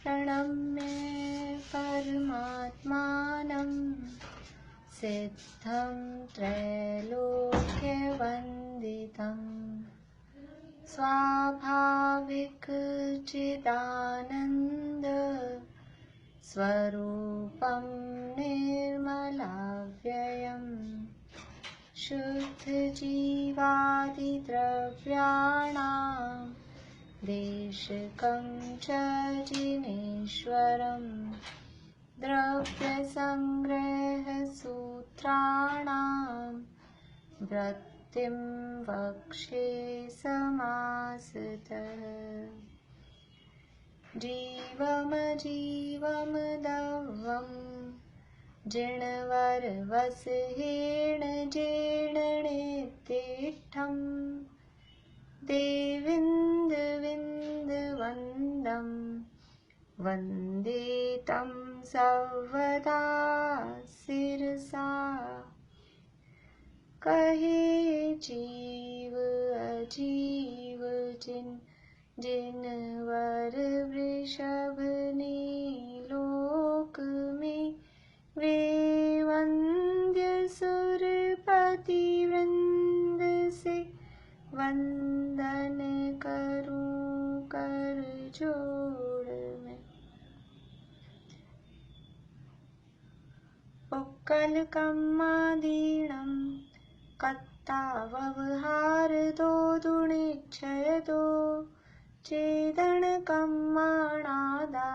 प्रणम्य परमात्मानं सिद्धं त्रैलोक्यवन्दितं स्वाभाविक चिदानन्द स्वरूपं निर्मलाव्ययम् शुद्धजीवादिद्रव्याणां देशकं च जिनेश्वरम् द्रव्यसङ्ग्रहसूत्राणां वृत्तिं वक्ष्ये समासतः जीवमजीवमदवं जिणवरवसहेण जेणनेतिष्ठं देविन्दविन्दवन्दं वन्दे तं सर्वदा शिरसा कहे जीव अजीव जिनवर वृषभ ने लोक में वे वंद्य सुरपति वृंद से वंदन करूं कर जोड़ में। उक्कल कम्मादीणं कत्ता व्यवहार दो दुणिच्छय दो चेदन कम्माणादा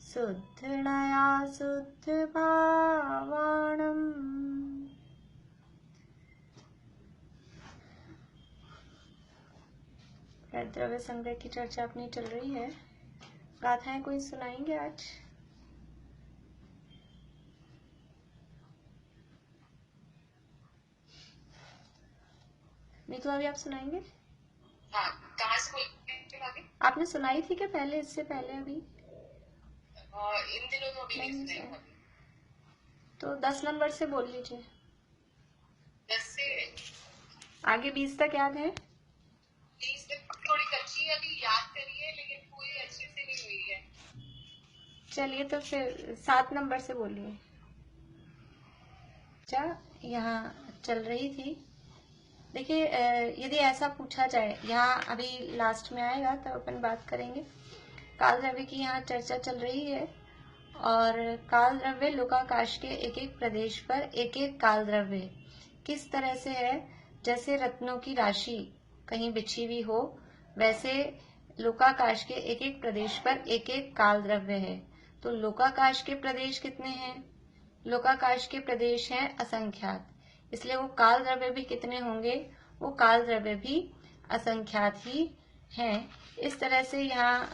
शुद्धनया शुद्ध भावाणम्। द्रव्य संग्रह की चर्चा अपनी चल रही है। गाथाएं कोई सुनाएंगे आज? नीतू अभी आप सुनाएंगे? हाँ, कहाँ से बोल? आपने सुनाई थी क्या पहले, इससे पहले? अभी इन दिनों तो अभी नहीं सुनाई। तो 10 नंबर से बोल लीजिए। 10 से आगे 20 तक याद है? 30 तक थोड़ी कच्ची है, अभी याद करिए, लेकिन पूरी अच्छे से नहीं हुई है। चलिए तो फिर 7 नंबर से बोलिए। अच्छा, यहाँ चल रही थी। देखिए, यदि ऐसा पूछा जाए, यहाँ अभी लास्ट में आएगा तब अपन बात करेंगे। काल द्रव्य की यहाँ चर्चा चल रही है और काल द्रव्य लोकाकाश के एक एक प्रदेश पर एक एक काल द्रव्य किस तरह से है। जैसे रत्नों की राशि कहीं बिछी हुई हो, वैसे लोकाकाश के एक एक प्रदेश पर एक एक काल द्रव्य है। तो लोकाकाश के प्रदेश कितने हैं? लोकाकाश के प्रदेश हैं असंख्यात, इसलिए वो काल द्रव्य भी कितने होंगे? वो काल द्रव्य भी असंख्यात ही हैं। इस तरह से यहाँ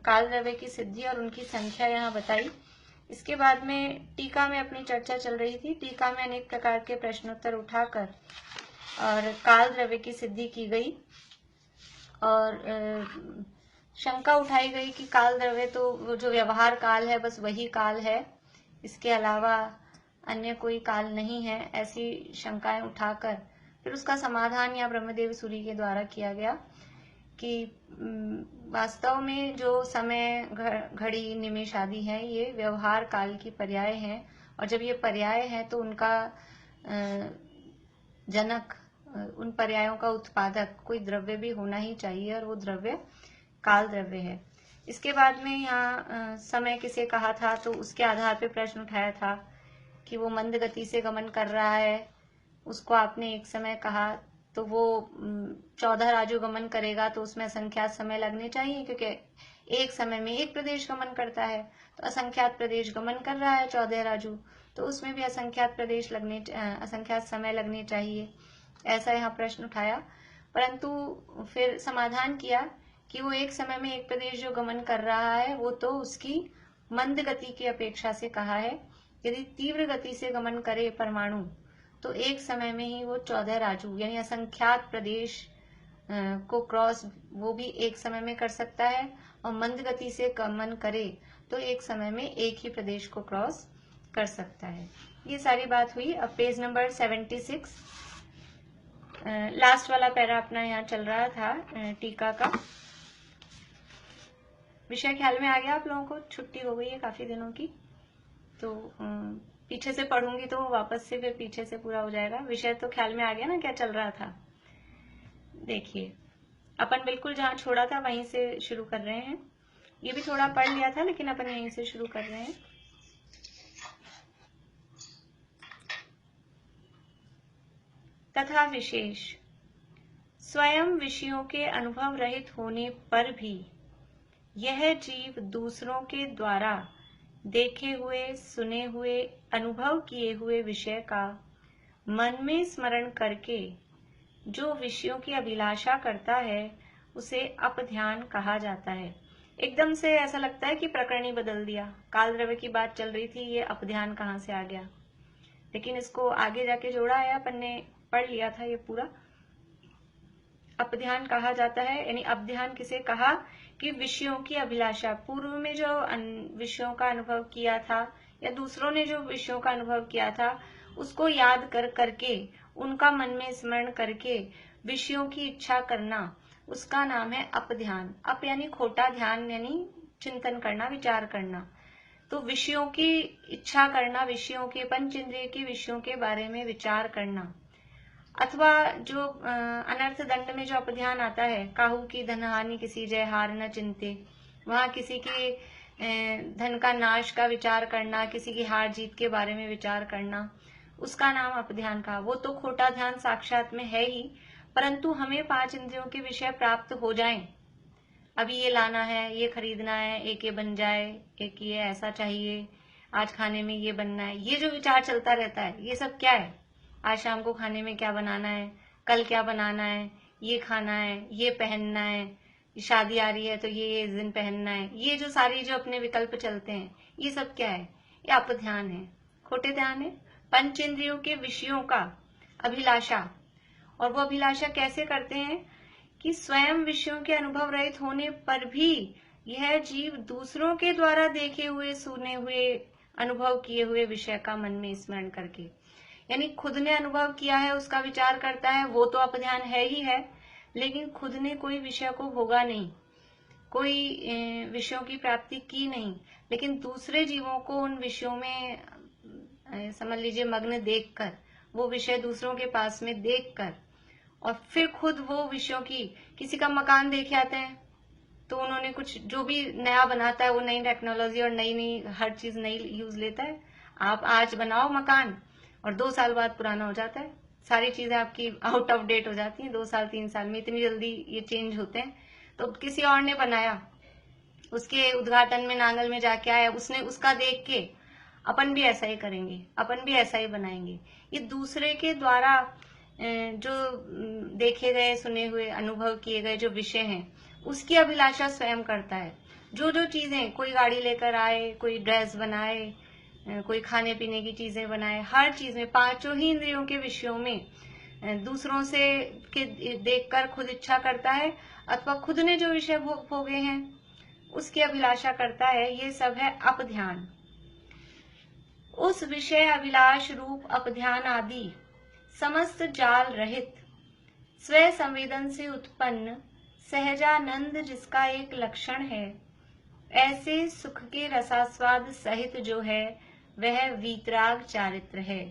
काल द्रव्य की सिद्धि और उनकी संख्या यहाँ बताई। इसके बाद में टीका में अपनी चर्चा चल रही थी। टीका में अनेक प्रकार के प्रश्नोत्तर उठाकर और काल द्रव्य की सिद्धि की गई और शंका उठाई गई कि काल द्रव्य तो जो व्यवहार काल है बस वही काल है, इसके अलावा अन्य कोई काल नहीं है। ऐसी शंकाएं उठाकर फिर उसका समाधान यहाँ ब्रह्मदेव सूरी के द्वारा किया गया कि वास्तव में जो समय, घड़ी, निमिष आदि है, ये व्यवहार काल की पर्याय हैं और जब ये पर्याय है तो उनका जनक, उन पर्यायों का उत्पादक कोई द्रव्य भी होना ही चाहिए और वो द्रव्य काल द्रव्य है। इसके बाद में यहाँ समय किसे कहा था, तो उसके आधार पे प्रश्न उठाया था कि वो मंद गति से गमन कर रहा है, उसको आपने एक समय कहा, तो वो 14 राजु गमन करेगा तो उसमें असंख्यात समय लगने चाहिए, क्योंकि एक समय में एक प्रदेश गमन करता है। तो असंख्यात प्रदेश गमन कर रहा है 14 राजु, तो उसमें भी असंख्यात समय लगने चाहिए। ऐसा यहाँ प्रश्न उठाया, परंतु फिर समाधान किया कि वो एक समय में एक प्रदेश जो गमन कर रहा है वो तो उसकी मंद गति की अपेक्षा से कहा है। यदि तीव्र गति से गमन करे परमाणु तो एक समय में ही वो 14 राजु यानी असंख्यात प्रदेश को क्रॉस वो भी एक समय में कर सकता है, और मंद गति से गमन करे तो एक समय में एक ही प्रदेश को क्रॉस कर सकता है। ये सारी बात हुई। अब पेज नंबर 76 लास्ट वाला पैरा अपना यहाँ चल रहा था टीका का। विषय ख्याल में आ गया आप लोगों को? छुट्टी हो गई है काफी दिनों की, तो पीछे से पढ़ूंगी तो वापस से फिर पीछे से पूरा हो जाएगा। विषय तो ख्याल में आ गया ना क्या चल रहा था। देखिए अपन बिल्कुल जहां छोड़ा था वहीं से शुरू कर रहे हैं। ये भी थोड़ा पढ़ लिया था लेकिन अपन यहीं से शुरू कर रहे हैं। तथा विशेष, स्वयं विषयों के अनुभव रहित होने पर भी यह जीव दूसरों के द्वारा देखे हुए, सुने हुए, अनुभव किए हुए विषय का मन में स्मरण करके जो विषयों की अभिलाषा करता है उसे अपध्यान कहा जाता है। एकदम से ऐसा लगता है कि प्रकरण ही बदल दिया, काल द्रव्य की बात चल रही थी, ये अपध्यान कहाँ से आ गया। लेकिन इसको आगे जाके जोड़ा है, अपन ने पढ़ लिया था ये पूरा। अपध्यान कहा जाता है, यानी अपध्यान किसे कहा कि विषयों की अभिलाषा, पूर्व में जो विषयों का अनुभव किया था या दूसरों ने जो विषयों का अनुभव किया था उसको याद करके, उनका मन में स्मरण करके विषयों की इच्छा करना, उसका नाम है अपध्यान। अप यानी खोटा, ध्यान यानी चिंतन करना, विचार करना। तो विषयों की इच्छा करना, विषयों के, पंच इंद्रिय के विषयों के बारे में विचार करना। अथवा जो अनर्थ दंड में जो अपध्यान आता है, काहू की धनहानि किसी जय हार न चिंते, वहां किसी के धन का नाश का विचार करना, किसी की हार जीत के बारे में विचार करना, उसका नाम अपध्यान का। वो तो खोटा ध्यान साक्षात में है ही, परंतु हमें पांच इंद्रियों के विषय प्राप्त हो जाएं, अभी ये लाना है, ये खरीदना है, एक ये बन जाए, एक ये ऐसा चाहिए, आज खाने में ये बनना है, ये जो विचार चलता रहता है, ये सब क्या है? आज शाम को खाने में क्या बनाना है, कल क्या बनाना है, ये खाना है, ये पहनना है, शादी आ रही है तो ये इस दिन पहनना है, ये जो सारी जो अपने विकल्प चलते हैं, ये सब क्या है? ये अपध्यान है, खोटे ध्यान है। पंच इंद्रियों के विषयों का अभिलाषा, और वो अभिलाषा कैसे करते हैं कि स्वयं विषयों के अनुभव रहित होने पर भी यह जीव दूसरों के द्वारा देखे हुए, सुने हुए, अनुभव किए हुए विषय का मन में स्मरण करके, यानी खुद ने अनुभव किया है उसका विचार करता है, वो तो अपध्यान है ही है, लेकिन खुद ने कोई विषय को भोगा नहीं, कोई विषयों की प्राप्ति की नहीं, लेकिन दूसरे जीवों को उन विषयों में समझ लीजिए मग्न देखकर, वो विषय दूसरों के पास में देखकर, और फिर खुद वो विषयों की, किसी का मकान देखे आते हैं तो उन्होंने कुछ जो भी नया बनाता है वो नई टेक्नोलॉजी और नई नई हर चीज नई यूज लेता है। आप आज बनाओ मकान और 2 साल बाद पुराना हो जाता है, सारी चीजें आपकी आउट ऑफ डेट हो जाती हैं, 2 साल 3 साल में, इतनी जल्दी ये चेंज होते हैं। तो किसी और ने बनाया, उसके उद्घाटन में नांगल में जाके आया, उसने उसका देख के अपन भी ऐसा ही करेंगे, अपन भी ऐसा ही बनाएंगे। ये दूसरे के द्वारा जो देखे गए, सुने हुए, अनुभव किए गए जो विषय हैं, उसकी अभिलाषा स्वयं करता है। जो जो चीजें, कोई गाड़ी लेकर आए, कोई ड्रेस बनाए, कोई खाने पीने की चीजें बनाए, हर चीज में पांचों ही इंद्रियों के विषयों में दूसरों से के देखकर खुद इच्छा करता है, अथवा खुद ने जो विषय भोगे हैं उसकी अभिलाषा करता है। ये सब है अपध्यान। उस विषय अभिलाष रूप अपध्यान आदि समस्त जाल रहित स्वयं संवेदन से उत्पन्न सहजानंद जिसका एक लक्षण है, ऐसे सुख के रसास्वाद सहित जो है वह वीतराग चारित्र है,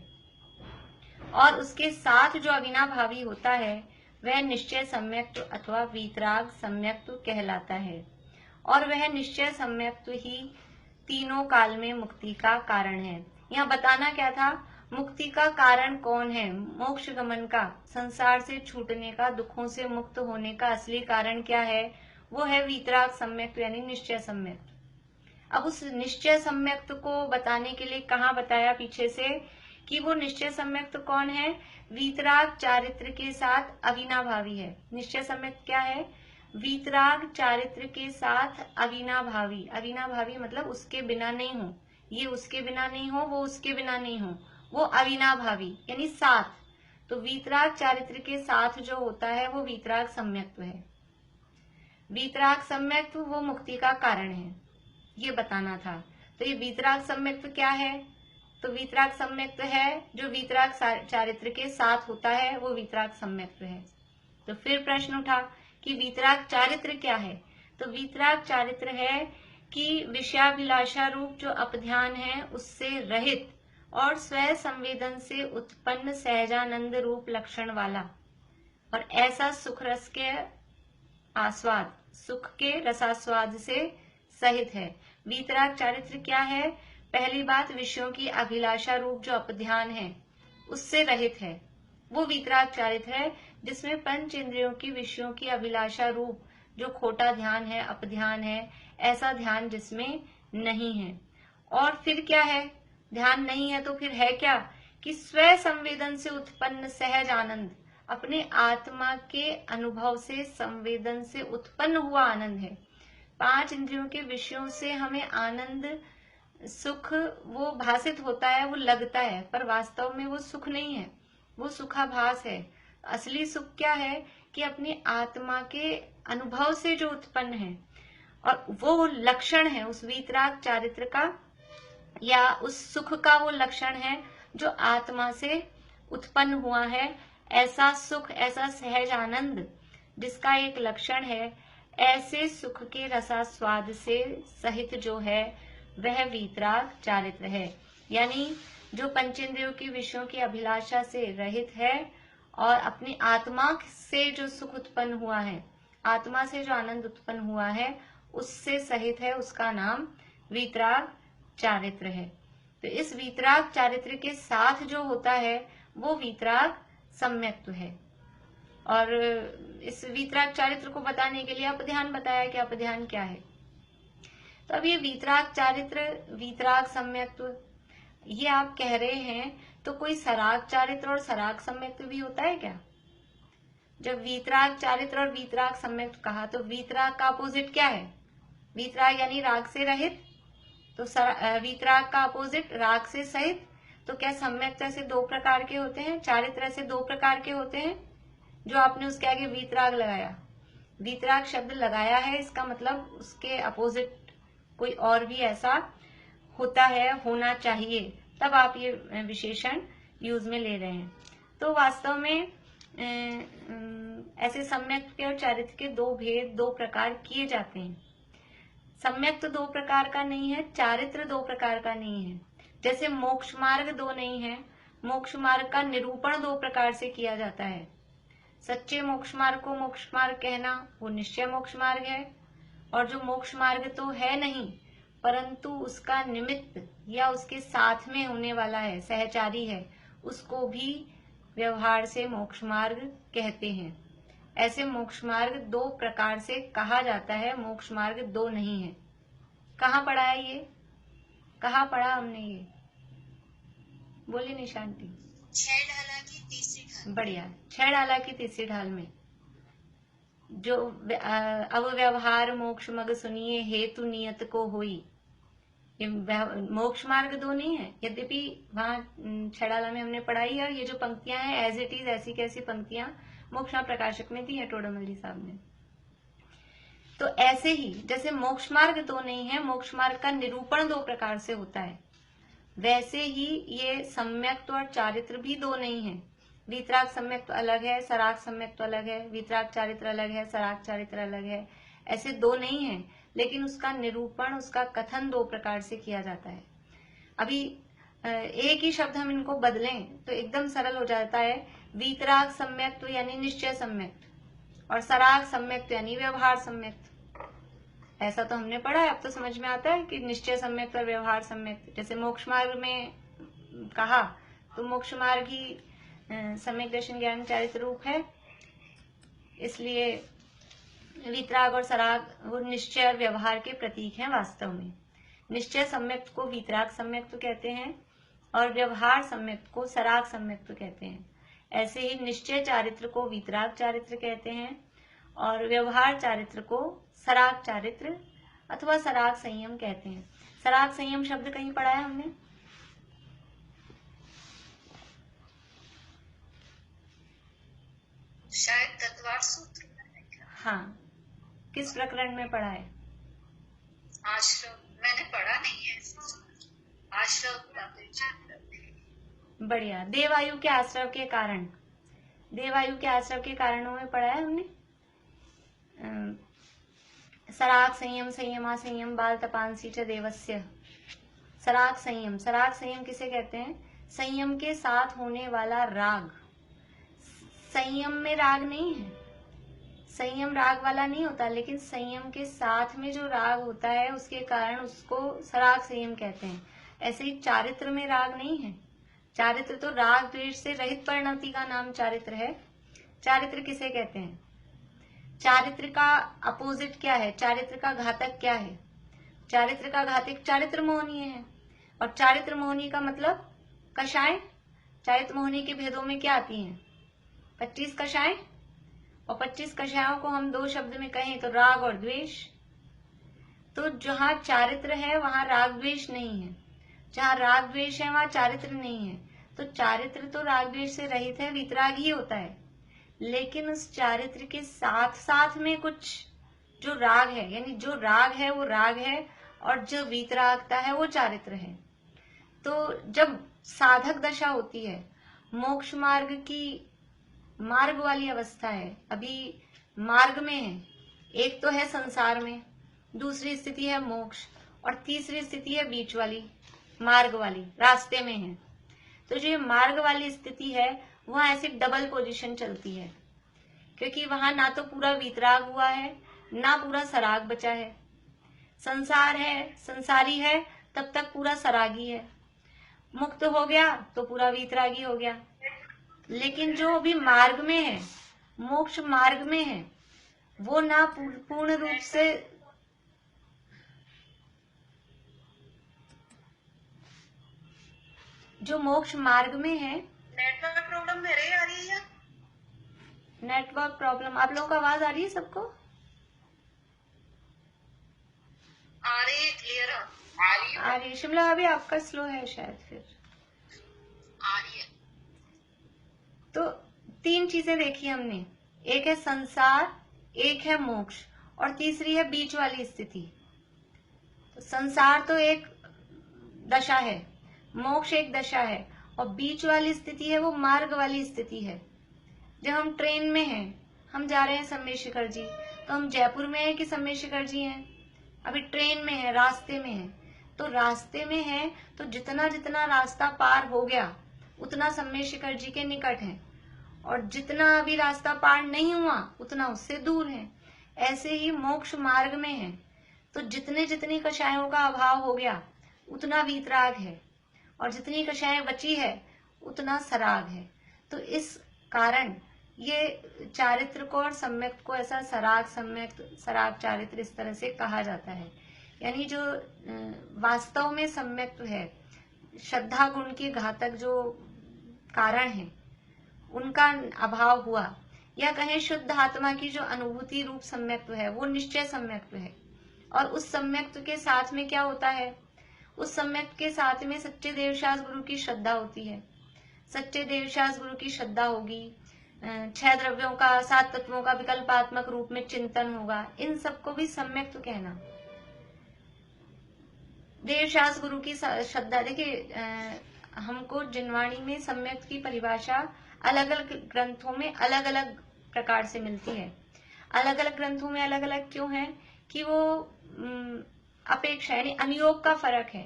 और उसके साथ जो अविनाभावी होता है वह निश्चय सम्यक्त्व अथवा वीतराग सम्यक्त्व कहलाता है, और वह निश्चय सम्यक्त्व ही तीनों काल में मुक्ति का कारण है। यहाँ बताना क्या था, मुक्ति का कारण कौन है, मोक्ष गमन का, संसार से छूटने का, दुखों से मुक्त होने का असली कारण क्या है, वो है वीतराग सम्यक्त्व यानी निश्चय सम्यक्त्व। अब उस निश्चय सम्यक्त्व को बताने के लिए कहाँ बताया पीछे से कि वो निश्चय सम्यक्त्व कौन है, वीतराग चारित्र के साथ अविनाभावी है। निश्चय सम्यक्त्व क्या है, वीतराग चारित्र के साथ अविनाभावी। अविनाभावी मतलब उसके बिना नहीं हो, ये उसके बिना नहीं हो, वो उसके बिना नहीं हो, वो अविनाभावी यानी साथ। तो वीतराग चारित्र के साथ जो होता है वो वीतराग सम्यक्त्व है। वीतराग सम्यक्त्व वो मुक्ति का कारण है, ये बताना था। तो ये वीतराग सम्यक्त्व क्या है, तो वीतराग सम्यक्त्व है जो वीतराग चारित्र के साथ होता है, वो वीतराग सम्यक्त्व है। तो फिर प्रश्न उठा कि वीतराग चारित्र क्या है, तो वीतराग चारित्र है कि विषयाभिलाषा रूप जो अपध्यान है उससे रहित और स्व संवेदन से उत्पन्न सहजानंद रूप लक्षण वाला, और ऐसा सुख रस के आस्वाद, सुख के रसास्वाद से सहित है। वीतराग चारित्र क्या है? पहली बात, विषयों की अभिलाषा रूप जो अपध्यान है उससे रहित है, वो वीतराग चारित्र है जिसमें पंच इंद्रियों की विषयों की अभिलाषा रूप जो खोटा ध्यान है, अपध्यान है, ऐसा ध्यान जिसमें नहीं है। और फिर क्या है? ध्यान नहीं है तो फिर है क्या? कि स्व संवेदन से उत्पन्न सहज आनंद, अपने आत्मा के अनुभव से, संवेदन से उत्पन्न हुआ आनंद है। पांच इंद्रियों के विषयों से हमें आनंद, सुख वो भासित होता है, वो लगता है, पर वास्तव में वो सुख नहीं है, वो सुखाभास है। असली सुख क्या है? कि अपनी आत्मा के अनुभव से जो उत्पन्न है, और वो लक्षण है उस वीतराग चारित्र का, या उस सुख का वो लक्षण है जो आत्मा से उत्पन्न हुआ है। ऐसा सुख, ऐसा सहज आनंद जिसका एक लक्षण है, ऐसे सुख के रसास्वाद से सहित जो है वह वीतराग चारित्र है। यानी जो पंचेंद्रियों की विषयों की अभिलाषा से रहित है और अपनी आत्मा से जो सुख उत्पन्न हुआ है, आत्मा से जो आनंद उत्पन्न हुआ है, उससे सहित है, उसका नाम वीतराग चारित्र है। तो इस वीतराग चारित्र के साथ जो होता है वो वीतराग सम्यक्त्व है। और इस वीतराग चारित्र को बताने के लिए अपध्यान बताया कि अपध्यान क्या है। तो अब ये वीतराग चारित्र, वीतराग सम्यक्त्व, ये आप कह रहे हैं तो कोई सराग चारित्र और सराग सम्यक्त्व भी होता है क्या? जब वीतराग चारित्र और वीतराग सम्यक्त्व कहा तो वीतराग का अपोजिट क्या है? वीतराग यानी राग से रहित, तो वीतराग का अपोजिट राग से सहित। तो क्या सम्यक्त्व ऐसे दो प्रकार के होते हैं, चारित्र ऐसे दो प्रकार के होते हैं? जो आपने उसके आगे वीतराग लगाया, वीतराग शब्द लगाया है, इसका मतलब उसके अपोजिट कोई और भी ऐसा होता है, होना चाहिए, तब आप ये विशेषण यूज में ले रहे हैं। तो वास्तव में ऐसे सम्यक्त्व के और चारित्र के दो भेद, दो प्रकार किए जाते हैं। सम्यक्त्व दो प्रकार का नहीं है, चारित्र दो प्रकार का नहीं है। जैसे मोक्ष मार्ग दो नहीं है, मोक्ष मार्ग का निरूपण दो प्रकार से किया जाता है। सच्चे मोक्ष मार्ग को मोक्ष मार्ग कहना वो निश्चय मोक्ष मार्ग है, और जो मोक्ष मार्ग तो है नहीं परंतु उसका निमित्त या उसके साथ में होने वाला है, सहचारी है, उसको भी व्यवहार से मोक्ष मार्ग कहते हैं। ऐसे मोक्ष मार्ग दो प्रकार से कहा जाता है, मोक्ष मार्ग दो नहीं है। कहाँ पढ़ा है ये? कहाँ पढ़ा हमने ये? बोलिए निशांति। 6 ढाला की तीसरी ढाल। बढ़िया, 6 ढाला की तीसरी ढाल में जो अब व्यवहार मोक्ष मग सुनिए हेतु नियत को होई, ये मोक्ष मार्ग दो नहीं है। यद्यपि वहां 6 ढाला में हमने पढ़ाई है, और ये जो पंक्तियां हैं एज इट इज ऐसी कैसी पंक्तियां मोक्षा प्रकाशक में थी, टोडरमल जी साहब ने। तो ऐसे ही जैसे मोक्ष मार्ग दो नहीं है, मोक्ष मार्ग का निरूपण दो प्रकार से होता है, वैसे ही ये सम्यक्त्व और चारित्र भी दो नहीं है। वीतराग सम्यक्त्व अलग है, सराग सम्यक्त्व अलग है, वीतराग चारित्र अलग है, सराग चारित्र अलग है। ऐसे दो नहीं है, लेकिन उसका निरूपण, उसका कथन दो प्रकार से किया जाता है। अभी एक ही शब्द हम इनको बदलें तो एकदम सरल हो जाता है। वीतराग सम्यक्त्व यानी निश्चय सम्यक्त्व, और सराग सम्यक्त्व यानी व्यवहार सम्यक्त्व। ऐसा तो हमने पढ़ा है, अब तो समझ में आता है कि निश्चय सम्यक्त्व और व्यवहार सम्यक्त्व। जैसे मोक्ष मार्ग में कहा तो मोक्ष मार्ग ही सम्यक दर्शन ज्ञान चारित्र रूप है, इसलिए वीतराग और सराग वो निश्चय और व्यवहार के प्रतीक हैं। वास्तव में निश्चय सम्यक्त्व को वीतराग सम्यक्त्व कहते हैं और व्यवहार सम्यक्त्व को सराग सम्यक्त्व कहते हैं। ऐसे ही निश्चय चारित्र को वीतराग चारित्र कहते हैं और व्यवहार चारित्र को सराग चारित्र अथवा सराग संयम कहते हैं। सराग संयम शब्द कहीं पढ़ा है हमने? शायद तत्वार सूत्र में। हाँ, किस प्रकरण में पढ़ा है? आश्रम, मैंने पढ़ा नहीं है। आश्रम। बढ़िया, देवायु के आश्रव के कारण, देवायु के आश्रव के कारणों में पढ़ा है हमने। सराग संयम संयमा संयम बाल तपांसी च देवस्य। सराग संयम, सराग संयम किसे कहते हैं? संयम के साथ होने वाला राग। संयम में राग नहीं है, संयम राग वाला नहीं होता, लेकिन संयम के साथ में जो राग होता है उसके कारण उसको सराग संयम कहते हैं। ऐसे ही चारित्र में राग नहीं है। चारित्र तो राग द्वेष से रहित परिणति का नाम चारित्र है। चारित्र किसे कहते हैं? चारित्र का अपोजिट क्या है? चारित्र का घातक क्या है? चारित्र का घातक चारित्र मोहनीय है। और चारित्र मोहनी का मतलब कषाय। चारित्र मोहनी के भेदों में क्या आती हैं? 25 कषाय। और 25 कषायों को हम 2 शब्द में कहें तो राग और द्वेष। तो जहां चारित्र है वहां राग द्वेष नहीं है, जहां राग द्वेष है वहां चारित्र नहीं है। तो चारित्र तो राग द्वेष से रहित है, वीतराग ही होता है। लेकिन उस चारित्र के साथ साथ में कुछ जो राग है, यानी जो राग है वो राग है और जो वीतरागता है वो चारित्र है। तो जब साधक दशा होती है, मोक्ष मार्ग की मार्ग वाली अवस्था है, अभी मार्ग में है, एक तो है संसार में, दूसरी स्थिति है मोक्ष, और तीसरी स्थिति है बीच वाली, मार्ग वाली, रास्ते में है। तो जो मार्ग वाली स्थिति है वहां ऐसी डबल पोजीशन चलती है, क्योंकि वहां ना तो पूरा वीतराग हुआ है ना पूरा सराग बचा है। संसार है, संसारी है, तब तक पूरा सरागी है। मुक्त हो गया तो पूरा वीतरागी हो गया। लेकिन जो अभी मार्ग में है, मोक्ष मार्ग में है, वो ना पूर्ण रूप से जो मोक्ष मार्ग में है। नेटवर्क प्रॉब्लम मेरे आ रही है? नेटवर्क प्रॉब्लम, आप लोगों को आवाज आ रही है सबको? आ रही है, क्लियर आ रही है। शिमला अभी आपका स्लो है शायद, फिर आ रही है। तो 3 चीजें देखी हमने, एक है संसार, एक है मोक्ष, और तीसरी है बीच वाली स्थिति। तो संसार तो एक दशा है, मोक्ष एक दशा है, और बीच वाली स्थिति है वो मार्ग वाली स्थिति है। जब हम ट्रेन में हैं, हम जा रहे हैं सम्मेद शिखर जी, तो हम जयपुर में हैं कि सम्मेद शिखर जी हैं? अभी ट्रेन में है, रास्ते में है। तो रास्ते में है तो जितना जितना रास्ता पार हो गया उतना सम्मेद शिखर जी के निकट है, और जितना अभी रास्ता पार नहीं हुआ उतना उससे दूर है। ऐसे ही मोक्ष मार्ग में है तो जितने जितनी कषायों का अभाव हो गया उतना वीतराग है, और जितनी कषाएं बची है उतना सराग है। तो इस कारण ये चारित्र को और सम्यक्त को ऐसा सराग सम्यक्त, सराग चारित्र इस तरह से कहा जाता है। यानी जो वास्तव में सम्यक्त है, श्रद्धा गुण के घातक जो कारण है उनका अभाव हुआ, या कहें शुद्ध आत्मा की जो अनुभूति रूप सम्यक्त है वो निश्चय सम्यक्त है। और उस सम्यक्त के साथ में क्या होता है? उस सम्यक्त के साथ में सच्चे देवशास गुरु की श्रद्धा होती है। सच्चे देवशास गुरु की श्रद्धा होगी, 6 द्रव्यों का, 7 तत्वों का विकल्पात्मक रूप में चिंतन होगा। इन सबको भी सम्यक्त कहना। देवशास गुरु की श्रद्धा, देखिए हमको जिनवाणी में सम्यक्त की परिभाषा अलग अलग ग्रंथों में अलग अलग प्रकार से मिलती है। अलग अलग ग्रंथों में अलग अलग क्यों है? कि वो अपेक्षा यानी अनुयोग का फर्क है।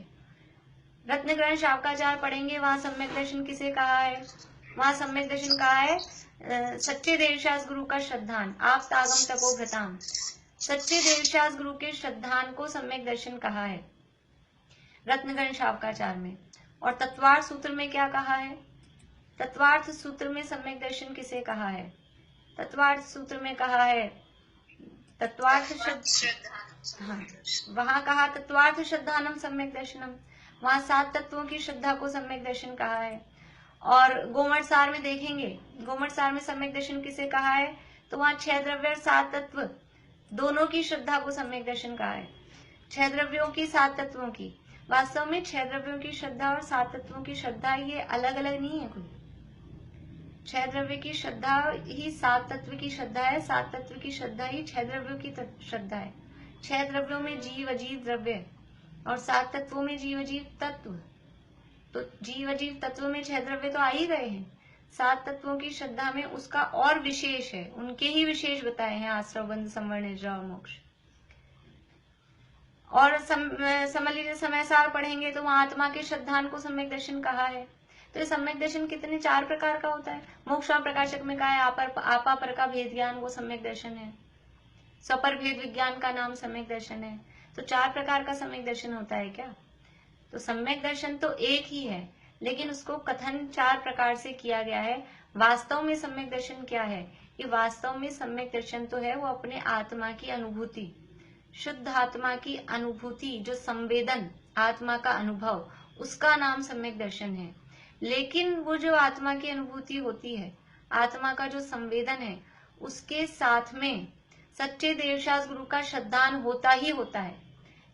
रत्न ग्रंथ शावकाचार पढ़ेंगे, वहां सम्यक दर्शन किसे कहा है? वहां सम्यक दर्शन कहा है सच्चे देवशास गुरु का श्रद्धान, आप तागम तपो भ्रताम। सच्चे देवशास गुरु के श्रद्धान को सम्यक दर्शन कहा है रत्न ग्रंथ शावकाचार में। और तत्वार्थ सूत्र में क्या कहा है? तत्वार्थ सूत्र में सम्यक दर्शन किसे कहा है? तत्वार्थ सूत्र में कहा है तत्वार्थ हाँ, वहां कहा तत्वार्थ श्रद्धानम सम्यक दर्शनम, वहां 7 तत्वों की श्रद्धा को सम्यक दर्शन कहा है। और गोमट सार में देखेंगे, गोमट सार में सम्यक दर्शन किसे कहा है? तो वहां 6 द्रव्य और 7 तत्व दोनों की श्रद्धा को सम्यक दर्शन कहा है। 6 द्रव्यों की, 7 तत्वों की। वास्तव में 6 द्रव्यों की श्रद्धा और 7 तत्वों की श्रद्धा ये अलग अलग नहीं है कोई। 6 द्रव्य की श्रद्धा ही 7 तत्व की श्रद्धा है, 7 तत्व की श्रद्धा ही 6 द्रव्यों की श्रद्धा है। 6 द्रव्यों में जीव अजीव द्रव्य और 7 तत्वों में जीव अजीव तत्व। तो जीव अजीव तत्व में 6 द्रव्य तो आ ही गए हैं। 7 तत्वों की श्रद्धा में उसका और विशेष है, उनके ही विशेष बताए हैं, आश्रव, बंध, संवर, निद्रा और मोक्ष। और समझ लीजिए समय सार पढ़ेंगे तो वहां आत्मा के श्रद्धान को सम्यक दर्शन कहा है। तो ये सम्यक दर्शन कितने 4 प्रकार का होता है। मोक्ष प्रकाशक में कहा है आपा पर का भेद ज्ञान वो सम्यक दर्शन है। स्वपर भेद विज्ञान का नाम सम्यक दर्शन है। तो 4 प्रकार का सम्यक दर्शन होता है क्या। तो सम्यक दर्शन तो एक ही है, लेकिन उसको कथन 4 प्रकार से किया गया है। वास्तव में सम्यक दर्शन क्या है, कि वास्तव में सम्यक दर्शन तो है वो अपने आत्मा की अनुभूति, शुद्ध आत्मा की अनुभूति, जो संवेदन, आत्मा का अनुभव, उसका नाम सम्यक दर्शन है। लेकिन वो जो आत्मा की अनुभूति होती है, आत्मा का जो संवेदन है, उसके साथ में सच्चे देवशास गुरु का श्रद्धान होता ही होता है।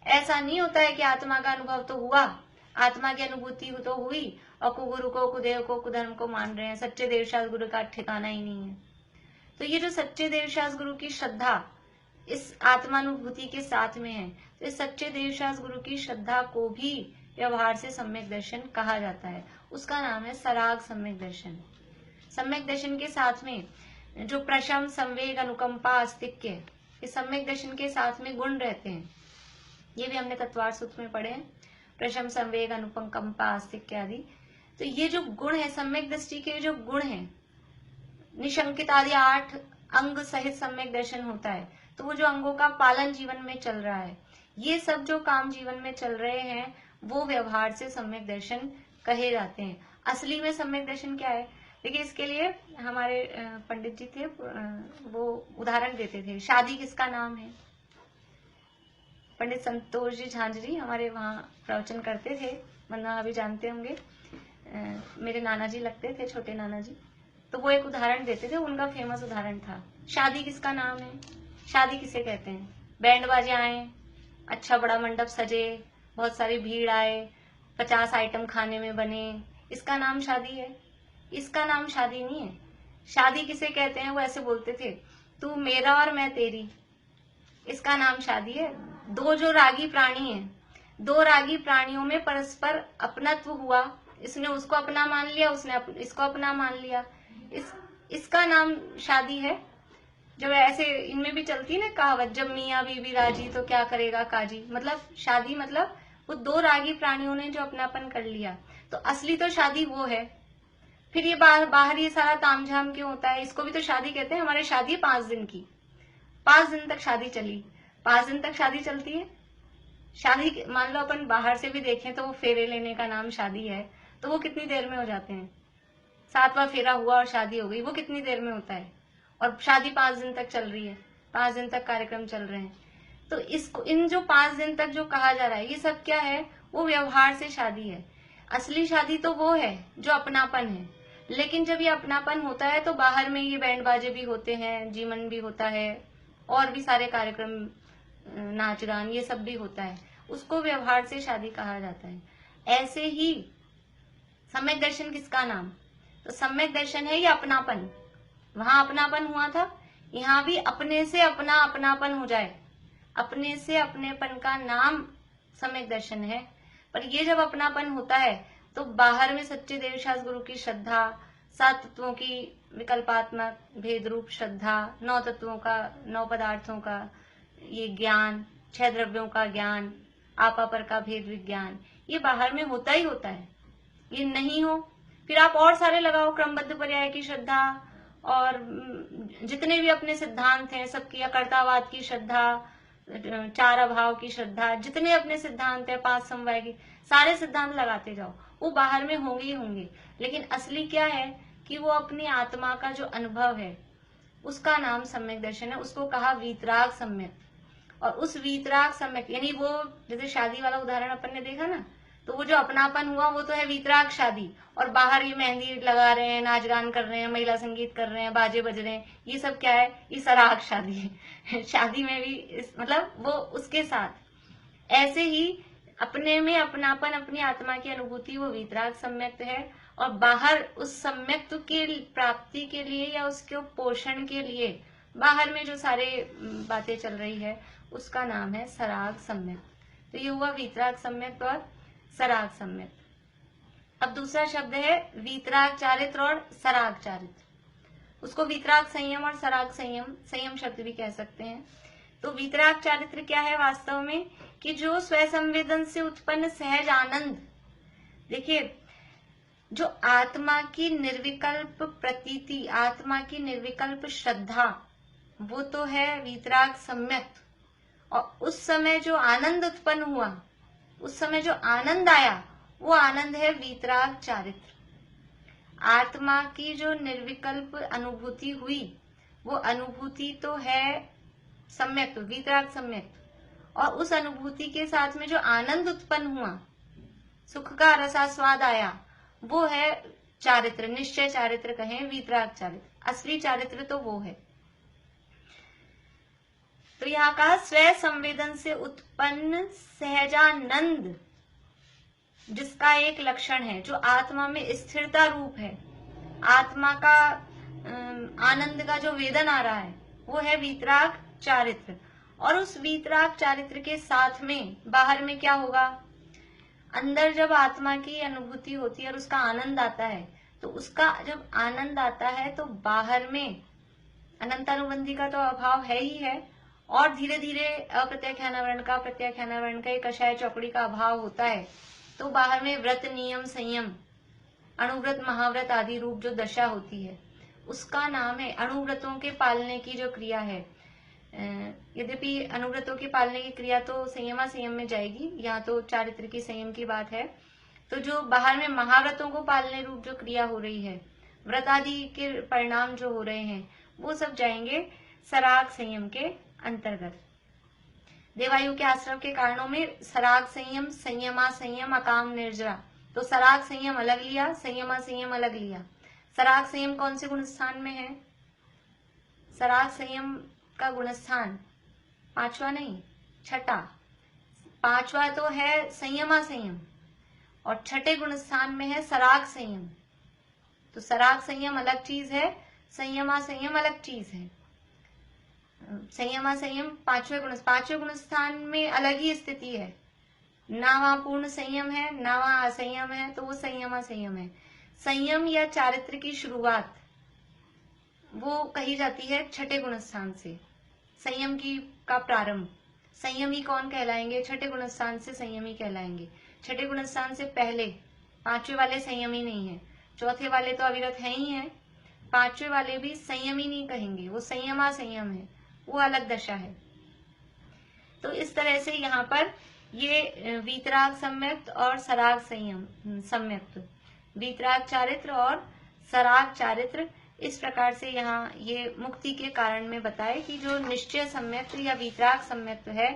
ऐसा नहीं होता है कि आत्मा का अनुभव तो हुआ, आत्मा की अनुभूति तो हुई और को गुरु को, कुदेव को, कुधर्म को मान रहे हैं, सच्चे देवशास गुरु का ठिकाना ही नहीं है। तो ये जो सच्चे देवशास गुरु की श्रद्धा इस आत्मानुभूति के साथ में है, तो इस सच्चे देवशास गुरु की श्रद्धा को भी व्यवहार से सम्यक दर्शन कहा जाता है। उसका नाम है सराग सम्यक दर्शन। सम्यक दर्शन के साथ में जो प्रशम, संवेग, अनुकंपा, अस्तिक्य, इस सम्यक दर्शन के साथ में गुण रहते हैं। ये भी हमने तत्वार्थ सूत्र में पढ़े हैं, प्रशम, संवेग, अनुकंपा, अस्तिक्य आदि। तो ये जो गुण है, सम्यक दृष्टि के जो गुण है, निशंकित आदि 8 अंग सहित सम्यक दर्शन होता है। तो वो जो अंगों का पालन जीवन में चल रहा है, ये सब जो काम जीवन में चल रहे हैं, वो व्यवहार से सम्यक दर्शन कहे जाते हैं। असली में सम्यक दर्शन क्या है, देखिए इसके लिए हमारे पंडित जी थे, वो उदाहरण देते थे। शादी किसका नाम है, पंडित संतोष जी झांझरी हमारे वहाँ प्रवचन करते थे, वरना अभी जानते होंगे, मेरे नाना जी लगते थे, छोटे नाना जी। तो वो एक उदाहरण देते थे, उनका फेमस उदाहरण था, शादी किसका नाम है, शादी किसे कहते हैं, बैंड बाजे आए, अच्छा बड़ा मंडप सजे, बहुत सारी भीड़ आए, 50 आइटम खाने में बने, इसका नाम शादी है। इसका नाम शादी नहीं है। शादी किसे कहते हैं, वो ऐसे बोलते थे, तू मेरा और मैं तेरी, इसका नाम शादी है। 2 जो रागी प्राणी हैं, 2 रागी प्राणियों में परस्पर अपनत्व हुआ, इसने उसको अपना मान लिया, उसने इसको अपना मान लिया, इसका नाम शादी है। जब ऐसे इनमें भी चलती ना कहावत, जब मियाँ बीबी राजी तो क्या करेगा काजी, मतलब शादी मतलब वो 2 रागी प्राणियों ने जो अपनापन कर लिया, तो असली तो शादी वो है। फिर ये बाहर ये सारा तामझाम क्यों होता है, इसको भी तो शादी कहते हैं। हमारे शादी 5 दिन की, 5 दिन तक शादी चली, 5 दिन तक शादी चलती है। शादी मान लो अपन बाहर से भी देखें तो वो फेरे लेने का नाम शादी है, तो वो कितनी देर में हो जाते हैं, 7वां फेरा हुआ और शादी हो गई, वो कितनी देर में होता है। और शादी 5 दिन तक चल रही है, 5 दिन तक कार्यक्रम चल रहे हैं। तो इसको, इन जो 5 दिन तक जो कहा जा रहा है, ये सब क्या है, वो व्यवहार से शादी है। असली शादी तो वो है जो अपनापन है। लेकिन जब ये अपनापन होता है तो बाहर में ये बैंड बाजे भी होते हैं, जीवन भी होता है, और भी सारे कार्यक्रम, नाच गान, ये सब भी होता है, उसको व्यवहार से शादी कहा जाता है। ऐसे ही सम्यक दर्शन किसका नाम, तो सम्यक दर्शन है ये अपनापन। वहां अपनापन हुआ था, यहाँ भी अपने से अपना अपनापन हो जाए, अपने से अपनेपन का नाम सम्यक दर्शन है। पर ये जब अपनापन होता है तो बाहर में सच्चे देवशास गुरु की श्रद्धा, 7 तत्वों की विकल्पात्मक भेद रूप श्रद्धा, 9 तत्वों का, 9 पदार्थों का ये ज्ञान, 6 द्रव्यों का ज्ञान, आपा पर का भेद विज्ञान, ये बाहर में होता ही होता है। ये नहीं हो, फिर आप और सारे लगाओ, क्रमबद्ध पर्याय की श्रद्धा, और जितने भी अपने सिद्धांत हैं सबकी, अकर्तावाद की श्रद्धा, 4 अभाव की श्रद्धा, जितने अपने सिद्धांत है, 5 समवाय की, सारे सिद्धांत लगाते जाओ, वो बाहर में होंगे ही होंगे। लेकिन असली क्या है कि वो अपनी आत्मा का जो अनुभव है, उसका नाम सम्यक दर्शन है। उसको कहा वीतराग सम्यक। और उस वीतराग सम्यक, यानी वो जैसे शादी वाला उदाहरण अपन ने देखा ना, तो वो जो अपनापन हुआ वो तो है वीतराग शादी, और बाहर ये मेहंदी लगा रहे हैं, नाच गान कर रहे हैं, महिला संगीत कर रहे हैं, बाजे बज रहे हैं, ये सब क्या है, ये सराग शादी है। शादी में भी मतलब वो उसके साथ ऐसे ही अपने में अपनापन, अपनी आत्मा की अनुभूति, वो वीतराग सम्यक्त है। और बाहर उस सम्यक्त की प्राप्ति के लिए या उसके पोषण के लिए बाहर में जो सारे बातें चल रही है, उसका नाम है सराग सम्यक्त। तो ये हुआ वीतराग सम्यक्त और सराग सम्यक्त। अब दूसरा शब्द है वीतराग चारित्र और सराग चारित्र। उसको वीतराग संयम और सराग संयम, संयम शब्द भी कह सकते हैं। तो वीतराग चारित्र क्या है वास्तव में, कि जो स्वसंवेदन से उत्पन्न सहज आनंद, देखिए जो आत्मा की निर्विकल्प प्रतीति, आत्मा की निर्विकल्प श्रद्धा, वो तो है वीतराग सम्यक। और उस समय जो आनंद उत्पन्न हुआ, उस समय जो आनंद आया, वो आनंद है वीतराग चारित्र। आत्मा की जो निर्विकल्प अनुभूति हुई, वो अनुभूति तो है सम्यक, वीतराग सम्यक। और उस अनुभूति के साथ में जो आनंद उत्पन्न हुआ, सुख का रसास्वाद आया, वो है चारित्र, निश्चय चारित्र कहें, वीतराग चारित्र। असली चारित्र तो वो है। तो यहाँ कहा स्व संवेदन से उत्पन्न सहजानंद, जिसका एक लक्षण है, जो आत्मा में स्थिरता रूप है, आत्मा का आनंद का जो वेदन आ रहा है, वो है वीतराग चारित्र। और उस वीतराग चारित्र के साथ में बाहर में क्या होगा, अंदर जब आत्मा की अनुभूति होती है और उसका आनंद आता है, तो उसका जब आनंद आता है तो बाहर में अनंतानुबंधी का तो अभाव है ही है, और धीरे धीरे अप्रत्याख्यानावरण का, प्रत्याख्यानावरण का, एक कषाय चौकड़ी का अभाव होता है। तो बाहर में व्रत, नियम, संयम, अणुव्रत, महाव्रत आदि रूप जो दशा होती है, उसका नाम है अणुव्रतों के पालने की जो क्रिया है। यद्यपि अणुव्रतों के पालने की क्रिया तो संयमा संयम में जाएगी, यहाँ तो चारित्र की संयम की बात है। तो जो बाहर में महाव्रतों को पालने रूप जो क्रिया हो रही है, व्रत आदि के परिणाम जो हो रहे हैं, वो सब जाएंगे सराग संयम के अंतर्गत। देवायु के आश्रव के कारणों में सराग संयम, संयमा संयम, अकाम निर्जरा। तो सराग संयम अलग लिया, संयमा संयम अलग लिया। सराग संयम कौन से गुणस्थान में है? सराग संयम का गुणस्थान पांचवा नहीं, छठा। पांचवा तो है संयमा संयम, और छठे गुणस्थान में है सराग संयम। तो सराग संयम अलग चीज है, संयमा संयम अलग चीज है। संयमा संयम पांचवें गुणस्थान में अलग ही स्थिति है, ना वहां पूर्ण संयम है, ना वहां असंयम है, तो वो संयमा संयम है। संयम या चारित्र की शुरुआत वो कही जाती है छठे गुणस्थान से, संयम की का प्रारंभ। संयमी कौन कहलाएंगे? छठे गुणस्थान से संयमी कहलाएंगे। छठे गुणस्थान से पहले पांचवे वाले संयमी नहीं है, चौथे वाले तो अविरत है ही है, पांचवे वाले भी संयमी नहीं कहेंगे, वो संयमा संयम है, वो अलग दशा है। तो इस तरह से यहाँ पर ये वीतराग सम्यक्त और सराग संयम सम्यक्त, वीतराग चारित्र और सराग चारित्र, इस प्रकार से यहाँ ये मुक्ति के कारण में बताए कि जो निश्चय सम्यक्त या वीतराग सम्यक्त है,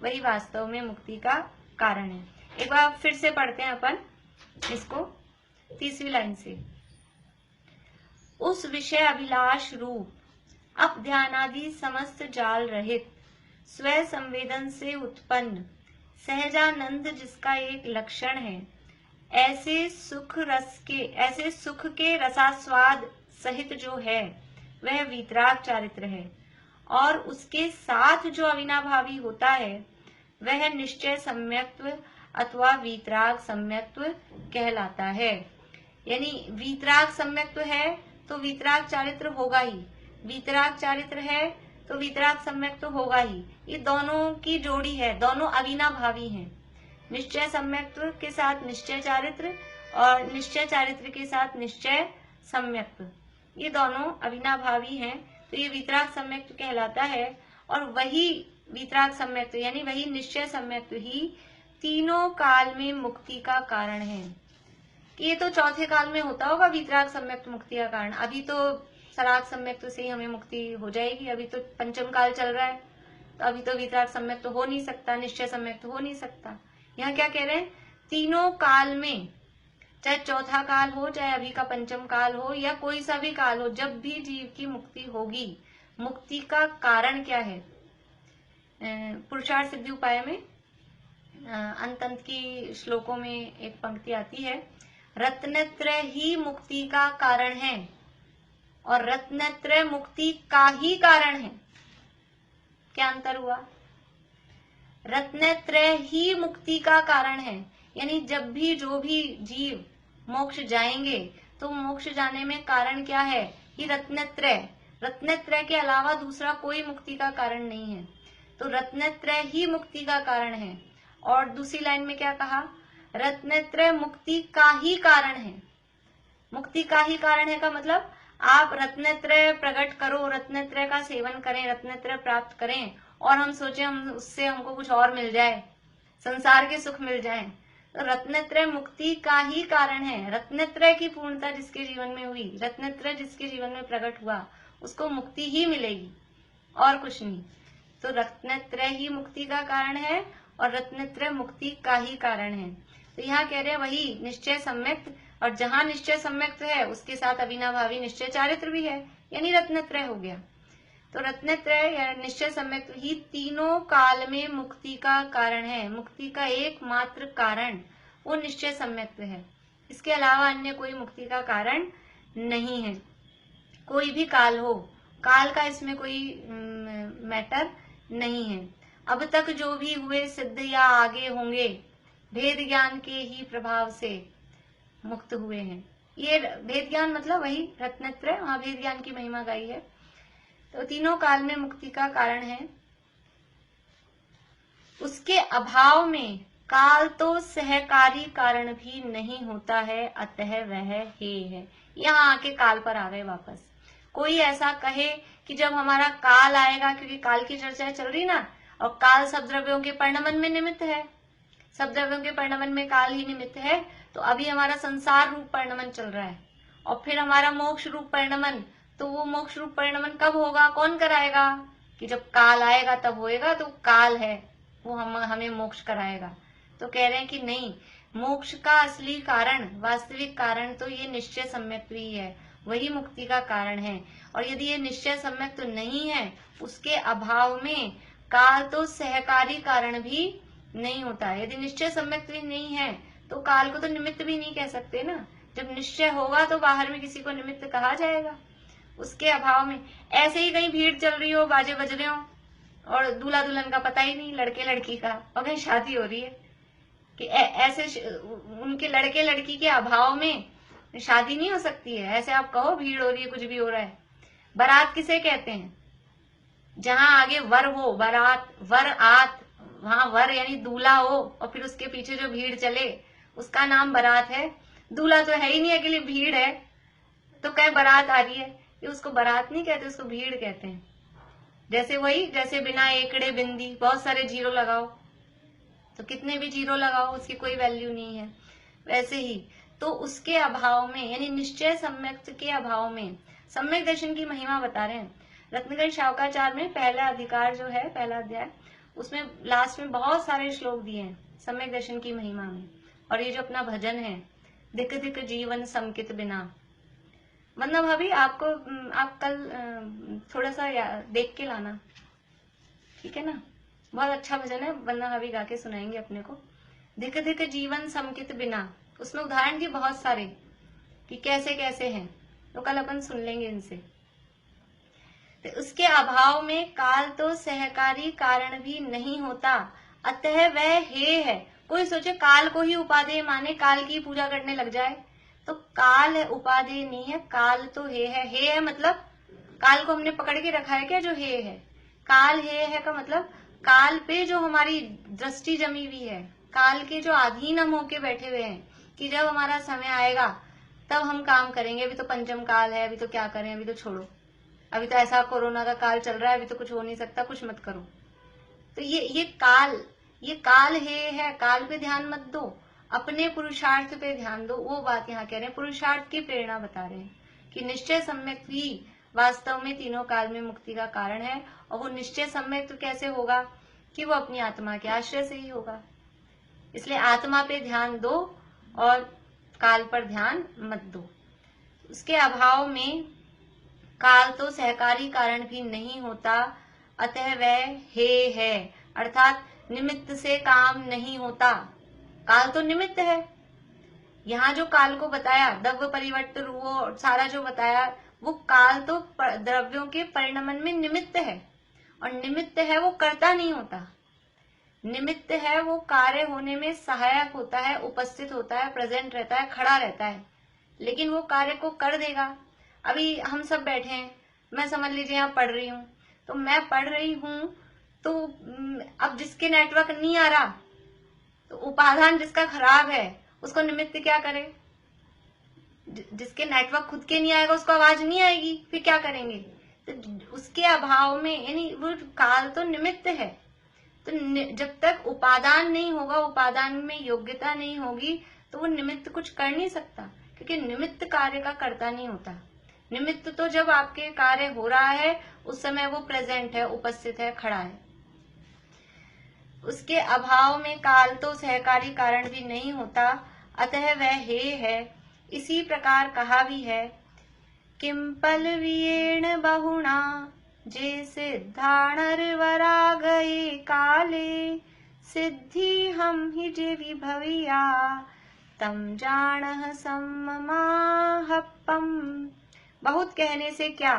वही वास्तव में मुक्ति का कारण है। एक बार फिर से पढ़ते हैं अपन इसको, तीसरी लाइन से। उस विषय अभिलाष रूप अप ध्यानादि समस्त जाल रहित स्व संवेदन से उत्पन्न सहजानंद, जिसका एक लक्षण है, ऐसे सुख के रसास्वाद सहित जो है, वह वीतराग चारित्र है। और उसके साथ जो अविनाभावी होता है, वह निश्चय सम्यक्त्व अथवा वीतराग सम्यक्त्व कहलाता है। यानी वीतराग सम्यक्त्व है तो वीतराग चारित्र होगा ही, वीतराग चारित्र है तो वीतराग सम्यक्त्व होगा ही। ये दोनों की जोड़ी है, दोनों अविनाभावी हैं। निश्चय सम्यक्त्व के साथ निश्चय चारित्र और निश्चय चारित्र के साथ निश्चय सम्यक्त्व, ये दोनों अविनाभावी हैं। तो ये वीतराग सम्यक्त्व कहलाता है। और वही वीतराग सम्यक्त्व यानी वही निश्चय सम्यक्त्व ही तीनों काल में मुक्ति का कारण है। ये तो चौथे काल में होता होगा वीतराग सम्यक्त्व मुक्ति का कारण, अभी तो सराग सम्यक्त्व से ही हमें मुक्ति हो जाएगी। अभी तो पंचम काल चल रहा है, तो अभी तो वीतराग सम्यक्त्व हो नहीं सकता, निश्चय सम्यक्त्व हो नहीं सकता। यहाँ क्या कह रहे हैं? तीनों काल में, चाहे चौथा काल हो, चाहे अभी का पंचम काल हो, या कोई सा भी काल हो, जब भी जीव की मुक्ति होगी, मुक्ति का कारण क्या है? पुरुषार्थ सिद्धि उपाय में अंत की श्लोकों में एक पंक्ति आती है, रत्नत्रय ही मुक्ति का कारण है और रत्नत्रय मुक्ति का ही कारण है। क्या अंतर हुआ? रत्नत्रय ही मुक्ति का कारण है, यानी जब भी जो भी जीव मोक्ष जाएंगे तो मोक्ष जाने में कारण क्या है? कि रत्नत्रय, रत्नत्रय के अलावा दूसरा कोई मुक्ति का कारण नहीं है। तो रत्नत्रय ही मुक्ति का कारण है। और दूसरी लाइन में क्या कहा, रत्नत्रय मुक्ति का ही कारण है। मुक्ति का ही कारण है का मतलब आप रत्नत्रय प्रकट करो, रत्नत्रय का सेवन करें, रत्नत्रय प्राप्त करें और हम सोचे हम उससे हमको कुछ और मिल जाए, संसार के सुख मिल जाए। तो रत्नत्रय मुक्ति का ही कारण है। रत्नत्रय की पूर्णता जिसके जीवन में हुई, रत्नत्रय जिसके जीवन में प्रकट हुआ, उसको मुक्ति ही मिलेगी और कुछ नहीं। तो रत्नत्रय ही मुक्ति का कारण है और रत्नत्रय मुक्ति का ही कारण है। तो यहाँ कह रहे हैं वही निश्चय सम्यक्त, और जहां निश्चय सम्यक्त है उसके साथ अविनाभावी निश्चय चारित्र भी है, यानी रत्नत्रय हो गया। तो रत्नत्रय या निश्चय सम्यक्त ही तीनों काल में मुक्ति का कारण है। मुक्ति का एकमात्र कारण वो निश्चय सम्यक्त है, इसके अलावा अन्य कोई मुक्ति का कारण नहीं है। कोई भी काल हो, काल का इसमें कोई मैटर नहीं है। अब तक जो भी हुए सिद्ध या आगे होंगे भेद ज्ञान के ही प्रभाव से मुक्त हुए हैं। ये भेद ज्ञान मतलब वही रत्नत्रय, वहां भेद ज्ञान की महिमा गाई है। तो तीनों काल में मुक्ति का कारण है। उसके अभाव में काल तो सहकारी कारण भी नहीं होता है, अतः वह हे है। यहाँ आके काल पर आ गए वापस। कोई ऐसा कहे कि जब हमारा काल आएगा, क्योंकि काल की चर्चा चल रही ना, और काल सब द्रव्यों के परिणमन में निमित्त है, सब द्रव्यों के परिणमन में काल ही निमित्त है। तो अभी हमारा संसार रूप परिणमन चल रहा है और फिर हमारा मोक्ष रूप परिणमन, तो वो मोक्ष रूप परिणमन कब होगा, कौन कराएगा, कि जब काल आएगा तब होएगा। तो काल है वो हमें मोक्ष कराएगा। तो कह रहे हैं कि नहीं, मोक्ष का असली कारण, वास्तविक कारण तो ये निश्चय सम्यक्त ही है, वही मुक्ति का कारण है। और यदि ये निश्चय सम्यक्त नहीं है, उसके अभाव में काल तो सहकारी कारण भी नहीं होता है। यदि निश्चय सम्यक्त भी नहीं है तो काल को तो निमित्त भी नहीं कह सकते ना। जब निश्चय होगा तो बाहर में किसी को निमित्त कहा जाएगा। उसके अभाव में ऐसे ही कहीं भीड़ चल रही हो, बाजे बज रहे हो और दूल्हा दुल्हन का पता ही नहीं, लड़के लड़की का, और कहीं शादी हो रही है, कि ऐसे उनके लड़के लड़की के अभाव में शादी नहीं हो सकती है। ऐसे आप कहो भीड़ हो रही है, कुछ भी हो रहा है। बारात किसे कहते हैं, जहां आगे वर हो, बारात, वर आत, वहां वर यानी दूल्हा हो और फिर उसके पीछे जो भीड़ चले उसका नाम बारात है। दूल्हा तो है ही नहीं, अकेली भीड़ है, तो कहीं बारात आ रही है, ये उसको बारात नहीं कहते, उसको भीड़ कहते हैं। जैसे वही, जैसे बिना एकड़े बिंदी, बहुत सारे जीरो लगाओ तो कितने भी जीरो लगाओ उसकी कोई वैल्यू नहीं है, वैसे ही। तो उसके अभाव में, यानी निश्चय सम्यक्त के अभाव में, सम्यक दर्शन की महिमा बता रहे हैं रत्नगंज शावकाचार्य में। पहला अधिकार जो है, पहला अध्याय, उसमें लास्ट में बहुत सारे श्लोक दिए हैं सम्यक दर्शन की महिमा में। और ये जो अपना भजन है, दिक दिक जीवन समकित बिना, वंदना भाभी आपको, आप कल थोड़ा सा देख के लाना, ठीक है ना। बहुत अच्छा भजन है, वंदना भाभी गा के सुनाएंगे अपने को। दिक दिक जीवन समकित बिना, उसमें उदाहरण दिए बहुत सारे कि कैसे कैसे हैं, तो कल अपन सुन लेंगे इनसे। तो उसके अभाव में काल तो सहकारी कारण भी नहीं होता, अतः वह हे है। कोई सोचे काल को ही उपादेय माने, काल की पूजा करने लग जाए, तो काल उपादेय नहीं है, काल तो हे है। हे है मतलब काल को हमने पकड़ के रखा है क्या, जो हे है। काल हे है का मतलब काल पे जो हमारी दृष्टि जमी हुई है, काल के जो अधीन हम होके बैठे हुए हैं कि जब हमारा समय आएगा तब हम काम करेंगे। अभी तो पंचम काल है, अभी तो क्या करें, अभी तो छोड़ो, अभी तो ऐसा कोरोना का काल चल रहा है, अभी तो कुछ हो नहीं सकता, कुछ मत करो। तो ये काल है, काल पे ध्यान मत दो, अपने पुरुषार्थ पे ध्यान दो। वो बात यहाँ कह रहे हैं, पुरुषार्थ की प्रेरणा बता रहे हैं कि निश्चय सम्यक ही वास्तव में तीनों काल में मुक्ति का कारण है। और वो निश्चय सम्यक तो कैसे होगा, कि वो अपनी आत्मा के आश्रय से ही होगा। इसलिए आत्मा पे ध्यान दो और काल पर ध्यान मत दो। उसके अभाव में काल तो सहकारी कारण भी नहीं होता, अतः वह हे है, अर्थात निमित्त से काम नहीं होता। काल तो निमित्त है। यहाँ जो काल को बताया, द्रव्य परिवर्तन, वो सारा जो बताया, वो काल तो द्रव्यों के परिणमन में निमित्त है, और निमित्त है वो करता नहीं होता। निमित्त है वो कार्य होने में सहायक होता है, उपस्थित होता है, प्रेजेंट रहता है, खड़ा रहता है, लेकिन वो कार्य को कर देगा। अभी हम सब बैठे हैं, मैं समझ लीजिए यहाँ पढ़ रही हूँ, तो मैं पढ़ रही हूँ, तो अब जिसके नेटवर्क नहीं आ रहा तो उपादान जिसका खराब है उसको निमित्त क्या करे? जिसके नेटवर्क खुद के नहीं आएगा उसको आवाज नहीं आएगी, फिर क्या करेंगे? तो उसके अभाव में यानी वो काल तो निमित्त है। तो जब तक उपादान नहीं होगा, उपादान में योग्यता नहीं होगी, तो वो निमित्त कुछ कर नहीं सकता, क्योंकि निमित्त कार्य का कर्ता नहीं होता। निमित्त तो जब आपके कार्य हो रहा है उस समय वो प्रेजेंट है, उपस्थित है, खड़ा है। उसके अभाव में काल तो सहकारी कारण भी नहीं होता, अतः वह हे है। इसी प्रकार कहा भी है, किम पलवीयेण बहुणा जे सिद्धाणर्वरा गए काले, सिद्धि हम ही जे विभविया तम जानह सम्माहपम। बहुत कहने से क्या,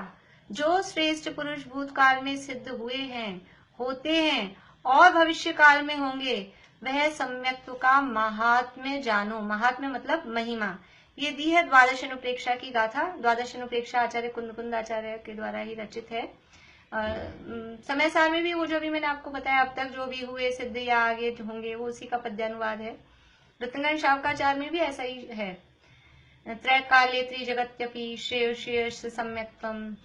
जो श्रेष्ठ पुरुष भूतकाल में सिद्ध हुए हैं, होते हैं और भविष्य काल में होंगे, वह सम्यक्त्व का महात्म्य जानो। महात्म्य मतलब महिमा। ये दी है द्वादश अनुप्रेक्षा की गाथा। द्वादश अनुप्रेक्षा आचार्य कुंद आचार्य के द्वारा ही रचित है। समय सार में भी वो जो भी मैंने आपको बताया अब तक जो भी हुए सिद्ध या आगे होंगे वो उसी का पद्यानुवाद है। रत्नगण शावकाचार्य में भी ऐसा ही है। त्रैकाले त्रिजगत्यपि श्रेय श्रेयस सम्यक्तम,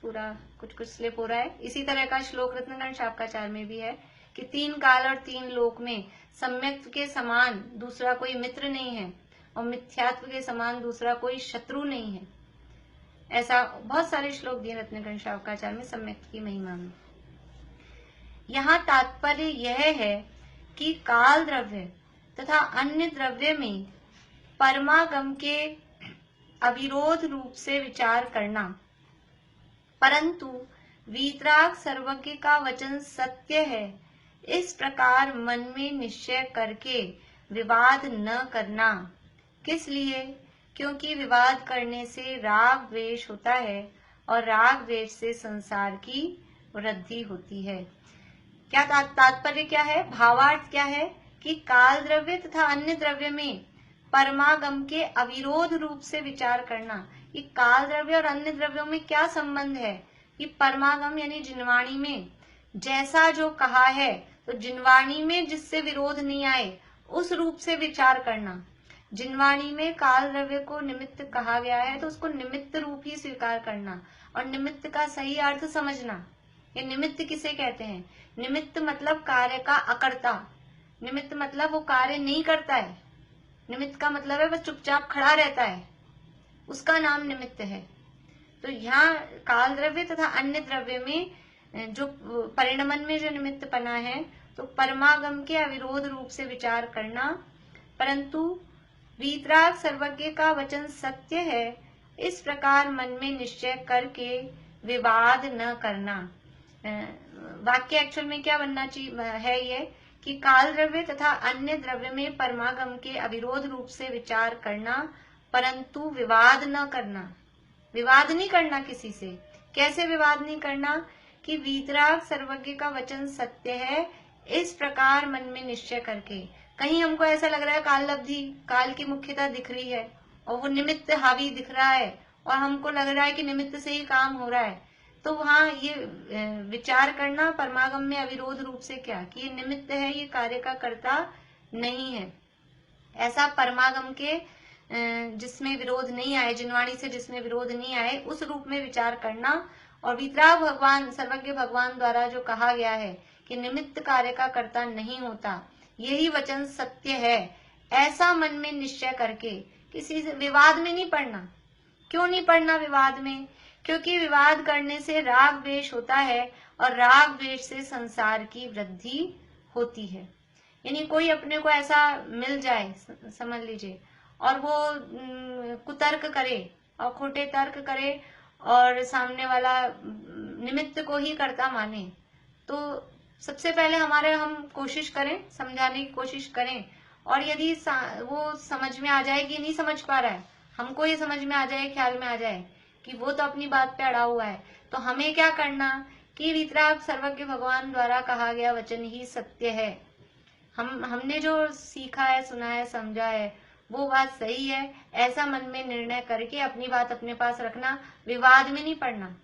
पूरा कुछ कुछ स्लिप हो रहा है। इसी तरह का श्लोक रत्नगण शावकाचार्य में भी है कि 3 काल और 3 लोक में सम्यक्त्व के समान दूसरा कोई मित्र नहीं है और मिथ्यात्व के समान दूसरा कोई शत्रु नहीं है। ऐसा बहुत सारे श्लोक दिए रत्नगण शावकाचार्य में सम्यक्त्व की महिमा में। यहाँ तात्पर्य यह है कि काल द्रव्य तथा अन्य द्रव्य में परमागम के अविरोध रूप से विचार करना, परंतु वीतराग सर्वज्ञ का वचन सत्य है, इस प्रकार मन में निश्चय करके विवाद न करना। किस लिए? क्योंकि विवाद करने से राग द्वेष होता है और राग द्वेष से संसार की वृद्धि होती है। क्या तात्पर्य क्या है? भावार्थ क्या है कि काल द्रव्य तथा अन्य द्रव्य में परमागम के अविरोध रूप से विचार करना। ये काल द्रव्य और अन्य द्रव्यों में क्या संबंध है? कि परमागम यानी जिनवाणी में जैसा जो कहा है, तो जिनवाणी में जिससे विरोध नहीं आए उस रूप से विचार करना। जिनवाणी में काल द्रव्य को निमित्त कहा गया है तो उसको निमित्त रूप ही स्वीकार करना और निमित्त का सही अर्थ समझना। ये निमित्त किसे कहते हैं? निमित्त मतलब कार्य का अकर्ता। निमित्त मतलब वो कार्य नहीं करता है। निमित्त का मतलब है बस चुपचाप खड़ा रहता है, उसका नाम निमित्त है। तो यहाँ काल द्रव्य तथा अन्य द्रव्य में जो परिणमन में जो निमित्त पना है, तो परमागम के अविरोध रूप से विचार करना, परंतु वीतराग सर्वज्ञ का वचन सत्य है, इस प्रकार मन में निश्चय करके विवाद न करना। वाक्य एक्चुअल में क्या बनना चाहिए है ये कि काल द्रव्य तथा अन्य द्रव्य में परमागम के अविरोध रूप से विचार करना, परंतु विवाद न करना। विवाद नहीं करना किसी से। कैसे विवाद नहीं करना? कि वीतराग सर्वज्ञ का वचन सत्य है, इस प्रकार मन में निश्चय करके। कहीं हमको ऐसा लग रहा है काल लब्धि, काल की मुख्यता दिख रही है और वो निमित्त हावी दिख रहा है और हमको लग रहा है कि निमित्त से ही काम हो रहा है, तो वहाँ ये विचार करना परमागम में अविरोध रूप से क्या कि ये निमित्त है, ये कार्य का कर्ता नहीं है। ऐसा परमागम के जिसमें विरोध नहीं आए, जिनवाणी से जिसमें विरोध नहीं आए, उस रूप में विचार करना। और वीतराग भगवान सर्वज्ञ भगवान द्वारा जो कहा गया है कि निमित्त कार्य का कर्ता नहीं होता, यही वचन सत्य है, ऐसा मन में निश्चय करके किसी से विवाद में नहीं पड़ना। क्यों नहीं पड़ना विवाद में? क्योंकि विवाद करने से राग द्वेष होता है और राग द्वेष से संसार की वृद्धि होती है। यानी कोई अपने को ऐसा मिल जाए, समझ लीजिए, और वो कुतर्क करे और खोटे तर्क करे और सामने वाला निमित्त को ही कर्ता माने, तो सबसे पहले हम कोशिश करें, समझाने की कोशिश करें, और यदि वो समझ में आ जाए कि नहीं समझ पा रहा है, हमको ये समझ में आ जाए, ख्याल में आ जाए कि वो तो अपनी बात पे अड़ा हुआ है, तो हमें क्या करना कि वीतराग सर्वज्ञ भगवान द्वारा कहा गया वचन ही सत्य है। हमने जो सीखा है, सुना है, समझा है, वो बात सही है, ऐसा मन में निर्णय करके अपनी बात अपने पास रखना, विवाद में नहीं पड़ना।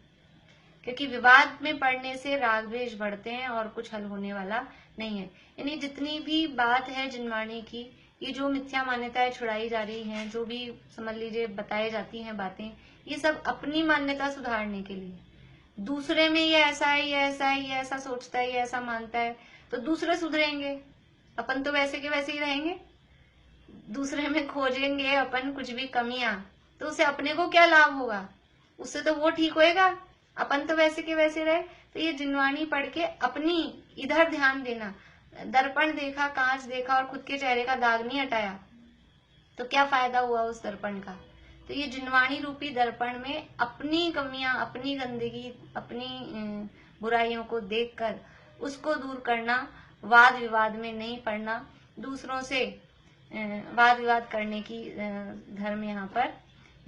क्योंकि विवाद में पड़ने से राग द्वेष बढ़ते हैं और कुछ हल होने वाला नहीं है। यानी जितनी भी बात है जिनवाणी की, ये जो मिथ्या मान्यताएं छुड़ाई जा रही हैं, जो भी समझ लीजिए बताई जाती हैं बातें, ये सब अपनी मान्यता सुधारने के लिए। दूसरे में ये ऐसा है, ये ऐसा है, ये ऐसा सोचता है, ये ऐसा मानता है, तो दूसरे सुधरेंगे, अपन तो वैसे के वैसे ही रहेंगे। दूसरे में खोजेंगे अपन कुछ भी कमियां, तो उसे अपने को क्या लाभ होगा? उससे तो वो ठीक होएगा, अपन तो वैसे के वैसे रहे। तो ये जिनवाणी पढ़ के अपनी इधर ध्यान देना। दर्पण देखा, कांच देखा और खुद के चेहरे का दाग नहीं हटाया, तो क्या फायदा हुआ उस दर्पण का? तो ये जिनवाणी रूपी दर्पण में अपनी कमियां, अपनी गंदगी, अपनी बुराइयों को देखकर उसको दूर करना। वाद विवाद में नहीं पड़ना, दूसरों से वाद विवाद करने की धर्म यहाँ पर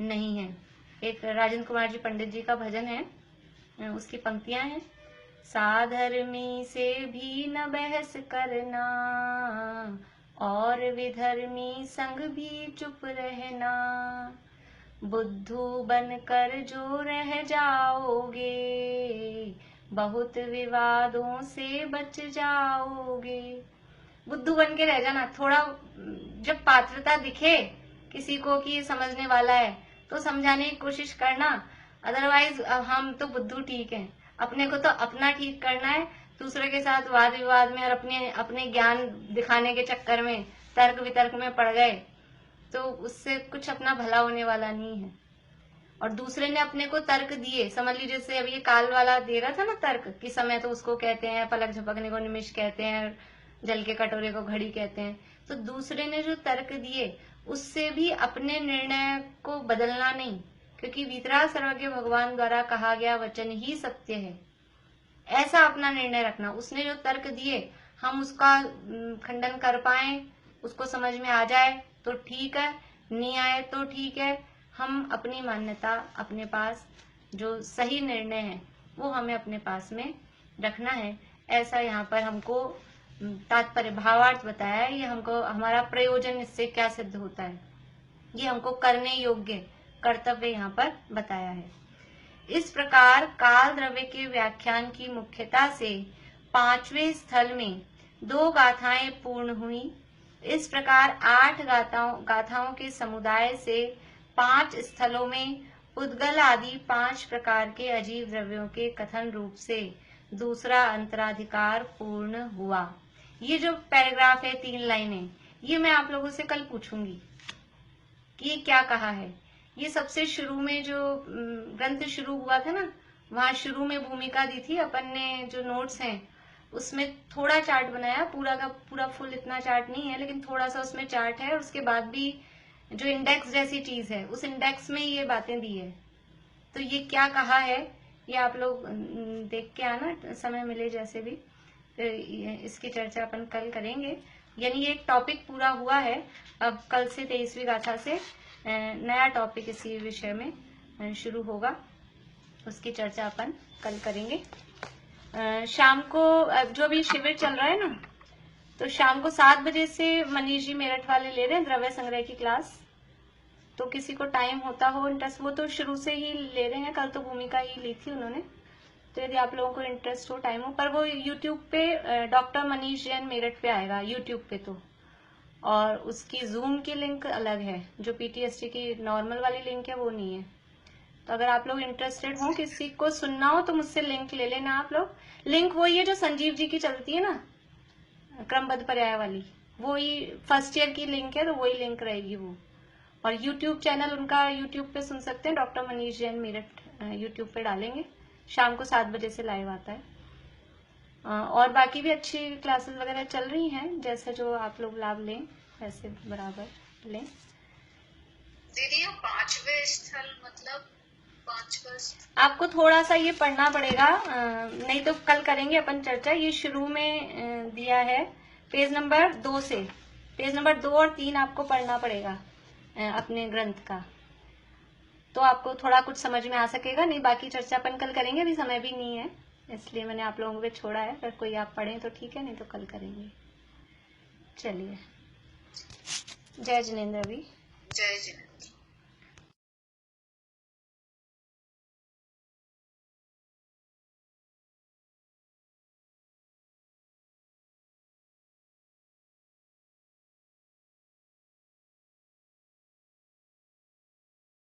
नहीं है। एक राजेंद्र कुमार जी पंडित जी का भजन है, उसकी पंक्तियां हैं। साधर्मी से भी न बहस करना, और विधर्मी संग भी चुप रहना। बुद्धू बनकर जो रह जाओगे, बहुत विवादों से बच जाओगे। बुद्धू बन के रह जाना। थोड़ा जब पात्रता दिखे किसी को कि ये समझने वाला है, तो समझाने की कोशिश करना। अदरवाइज हम तो बुद्धू ठीक हैं, अपने को तो अपना ठीक करना है। दूसरे के साथ वाद विवाद में और अपने ज्ञान दिखाने के चक्कर में तर्क वितर्क में पड़ गए, तो उससे कुछ अपना भला होने वाला नहीं है। और दूसरे ने अपने को तर्क दिए, समझ लीजिए जैसे अब ये काल वाला दे रहा था ना तर्क, कि समय तो उसको कहते हैं, पलक झपकने को निमिष कहते हैं, जल के कटोरे को घड़ी कहते हैं। तो दूसरे ने जो तर्क दिए, उससे भी अपने निर्णय को बदलना नहीं, क्योंकि वीतराग सर्वज्ञ भगवान द्वारा कहा गया वचन ही सत्य है। ऐसा अपना निर्णय रखना। उसने जो तर्क दिए, हम उसका खंडन कर पाए, उसको समझ में आ जाए तो ठीक है, नहीं आए तो ठीक है। हम अपनी मान्यता अपने पास, जो सही निर्णय है वो हमें अपने पास में रखना है। ऐसा यहाँ पर हमको तात्पर्य भावार्थ बताया है। ये हमको हमारा प्रयोजन इससे क्या सिद्ध होता है, ये हमको करने योग्य कर्तव्य यहाँ पर बताया है। इस प्रकार काल द्रव्य के व्याख्यान की मुख्यता से 5वें स्थल में 2 गाथाएं पूर्ण हुई। इस प्रकार 8 गाथाओं के समुदाय से 5 स्थलों में उद्गल आदि 5 प्रकार के अजीव द्रव्यों के कथन रूप से दूसरा अंतराधिकार पूर्ण हुआ। ये जो पैराग्राफ है, 3 लाइनें, ये मैं आप लोगों से कल पूछूंगी कि ये क्या कहा है। ये सबसे शुरू में जो ग्रंथ शुरू हुआ था ना, वहां शुरू में भूमिका दी थी अपन ने। जो नोट्स हैं उसमें थोड़ा चार्ट बनाया, पूरा का पूरा फुल इतना चार्ट नहीं है, लेकिन थोड़ा सा उसमें चार्ट है। उसके बाद भी जो इंडेक्स जैसी चीज है, उस इंडेक्स में ये बातें दी है। तो ये क्या कहा है, ये आप लोग देख के आना, समय मिले जैसे भी। इसकी चर्चा अपन कल करेंगे। यानी ये एक टॉपिक पूरा हुआ है। अब कल से 23वीं गाथा से नया टॉपिक इसी विषय में शुरू होगा, उसकी चर्चा अपन कल करेंगे। शाम को जो भी शिविर चल रहा है ना, तो शाम को 7 बजे से मनीष जी मेरठ वाले ले रहे हैं द्रव्य संग्रह की क्लास। तो किसी को टाइम होता हो इंटरेस्ट, वो तो शुरू से ही ले रहे हैं, कल तो भूमिका ही ली थी उन्होंने। तो यदि आप लोगों को इंटरेस्ट हो, टाइम हो, पर वो यूट्यूब पे डॉक्टर मनीष जैन मेरठ पे आएगा यूट्यूब पे तो। और उसकी जूम की लिंक अलग है, जो पीटीएसटी की नॉर्मल वाली लिंक है वो नहीं है। तो अगर आप लोग इंटरेस्टेड हो, किसी को सुनना हो, तो मुझसे लिंक ले लेना आप लोग। लिंक वही है जो संजीव जी की चलती है ना, क्रमबद्ध पर्याय वाली, वही फर्स्ट ईयर की लिंक है, तो वही लिंक रहेगी वो। और यूट्यूब चैनल उनका यूट्यूब पे सुन सकते हैं, डॉक्टर मनीष जैन मेरठ यूट्यूब पे डालेंगे। शाम को 7 बजे से लाइव आता है। और बाकी भी अच्छी क्लासेस वगैरह चल रही हैं, जैसे जो आप लोग लाभ लें वैसे बराबर लें। दीदी 5वें स्थल मतलब 5वां आपको थोड़ा सा ये पढ़ना पड़ेगा, नहीं तो कल करेंगे अपन चर्चा। ये शुरू में दिया है पेज नंबर 2 से, पेज नंबर 2 और 3 आपको पढ़ना पड़ेगा अपने ग्रंथ का, तो आपको थोड़ा कुछ समझ में आ सकेगा। नहीं बाकी चर्चा अपन कल करेंगे, अभी समय भी नहीं है, इसलिए मैंने आप लोगों को छोड़ा है। अगर कोई आप पढ़ें तो ठीक है, नहीं तो कल करेंगे। चलिए, जय जिनेन्द्र। अभी जय जिनेन्द्र।